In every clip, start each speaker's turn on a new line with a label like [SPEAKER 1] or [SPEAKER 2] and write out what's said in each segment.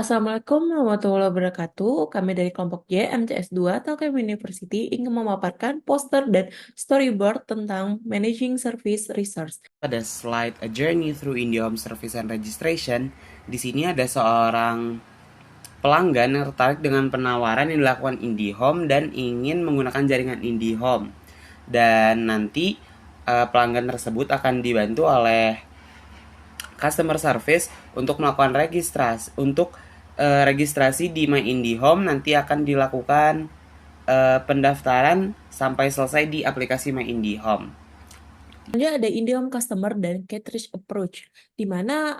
[SPEAKER 1] Assalamualaikum warahmatullahi wabarakatuh. Kami dari kelompok J, MCS 2, Telkom University ingin memaparkan poster dan storyboard tentang Managing Service Research.
[SPEAKER 2] Ada slide A Journey Through IndiHome Service and Registration. Di sini ada seorang pelanggan yang tertarik dengan penawaran yang dilakukan IndiHome dan ingin menggunakan jaringan IndiHome. Dan nanti pelanggan tersebut akan dibantu oleh customer service untuk melakukan registrasi di My IndiHome. Nanti akan dilakukan pendaftaran sampai selesai di aplikasi My IndiHome.
[SPEAKER 1] Selanjutnya ada IndiHome Customer dan Cartridge Approach, di mana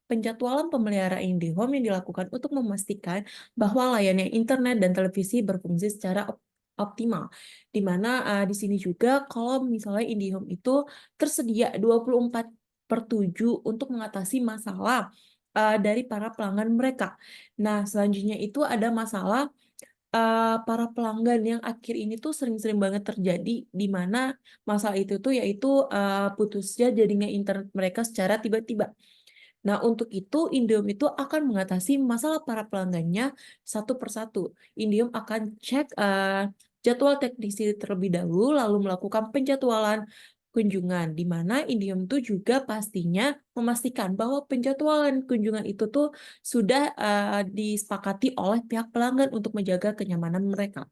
[SPEAKER 1] penjadwalan pemeliharaan IndiHome yang dilakukan untuk memastikan bahwa layanan internet dan televisi berfungsi secara optimal. Di mana di sini juga kalau misalnya IndiHome itu tersedia 24/7 untuk mengatasi masalah dari para pelanggan mereka. Nah, selanjutnya itu ada masalah para pelanggan yang akhir ini tuh sering-sering banget terjadi, di mana masalah itu tuh yaitu putusnya jaringan internet mereka secara tiba-tiba. Nah, untuk itu Indihome itu akan mengatasi masalah para pelanggannya satu persatu. Indihome akan cek jadwal teknisi terlebih dahulu, lalu melakukan penjadwalan kunjungan, di mana Indihome itu juga pastinya memastikan bahwa penjadwalan kunjungan itu tuh sudah disepakati oleh pihak pelanggan untuk menjaga kenyamanan mereka.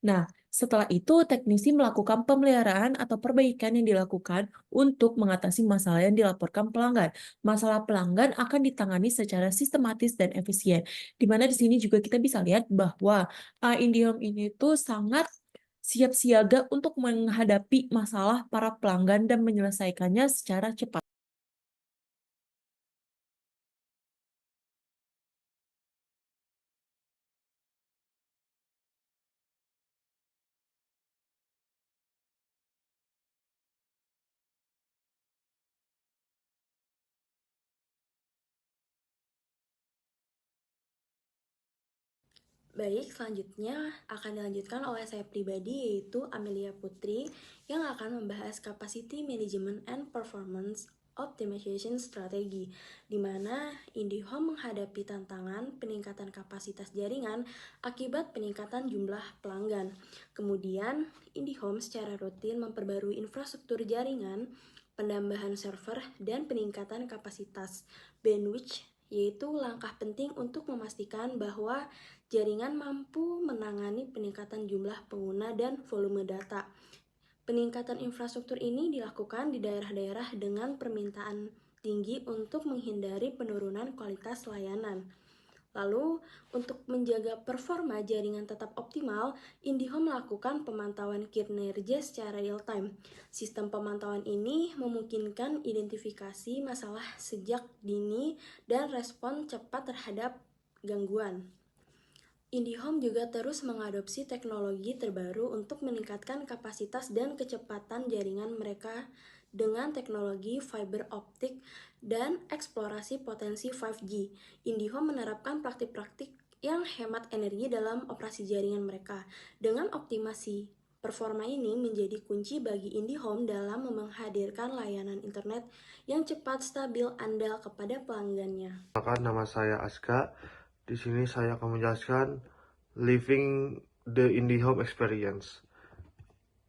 [SPEAKER 1] Nah, setelah itu teknisi melakukan pemeliharaan atau perbaikan yang dilakukan untuk mengatasi masalah yang dilaporkan pelanggan. Masalah pelanggan akan ditangani secara sistematis dan efisien. Di mana di sini juga kita bisa lihat bahwa IndiHome ini tuh sangat siap siaga untuk menghadapi masalah para pelanggan dan menyelesaikannya secara cepat.
[SPEAKER 3] Baik, selanjutnya akan dilanjutkan oleh saya pribadi yaitu Amelia Putri yang akan membahas Capacity Management and Performance Optimization Strategy, di mana IndiHome menghadapi tantangan peningkatan kapasitas jaringan akibat peningkatan jumlah pelanggan. Kemudian, IndiHome secara rutin memperbarui infrastruktur jaringan, penambahan server, dan peningkatan kapasitas bandwidth, yaitu langkah penting untuk memastikan bahwa jaringan mampu menangani peningkatan jumlah pengguna dan volume data. Peningkatan infrastruktur ini dilakukan di daerah-daerah dengan permintaan tinggi untuk menghindari penurunan kualitas layanan. Lalu, untuk menjaga performa jaringan tetap optimal, IndiHome melakukan pemantauan kinerja secara real-time. Sistem pemantauan ini memungkinkan identifikasi masalah sejak dini dan respon cepat terhadap gangguan. IndiHome juga terus mengadopsi teknologi terbaru untuk meningkatkan kapasitas dan kecepatan jaringan mereka dengan teknologi fiber optik dan eksplorasi potensi 5G. IndiHome menerapkan praktik-praktik yang hemat energi dalam operasi jaringan mereka. Dengan optimasi performa ini menjadi kunci bagi IndiHome dalam menghadirkan layanan internet yang cepat, stabil, andal kepada pelanggannya.
[SPEAKER 4] Nama saya Aska. Di sini saya akan menjelaskan Living the IndiHome Experience.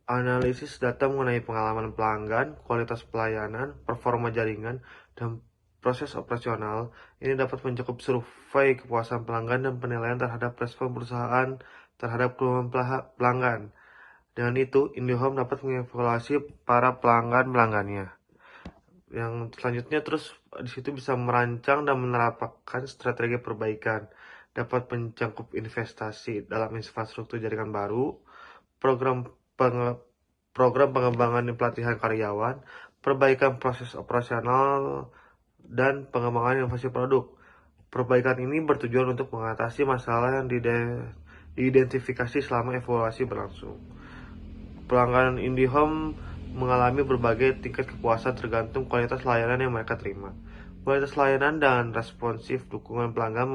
[SPEAKER 4] Analisis data mengenai pengalaman pelanggan, kualitas pelayanan, performa jaringan, dan proses operasional ini dapat mencakup survei kepuasan pelanggan dan penilaian terhadap respon perusahaan terhadap keluhan pelanggan. Dengan itu, IndiHome dapat mengevaluasi para pelanggannya. Yang selanjutnya terus di situ bisa merancang dan menerapkan strategi perbaikan, dapat mencakup investasi dalam infrastruktur jaringan baru, program pengembangan dan pelatihan karyawan, perbaikan proses operasional, dan pengembangan inovasi produk. Perbaikan ini bertujuan untuk mengatasi masalah yang diidentifikasi selama evaluasi berlangsung. Pelanggan IndiHome mengalami berbagai tingkat kepuasan tergantung kualitas layanan yang mereka terima. Kualitas layanan dan responsif dukungan pelanggan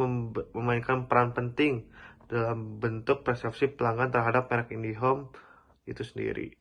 [SPEAKER 4] memainkan peran penting dalam bentuk persepsi pelanggan terhadap merek IndiHome itu sendiri.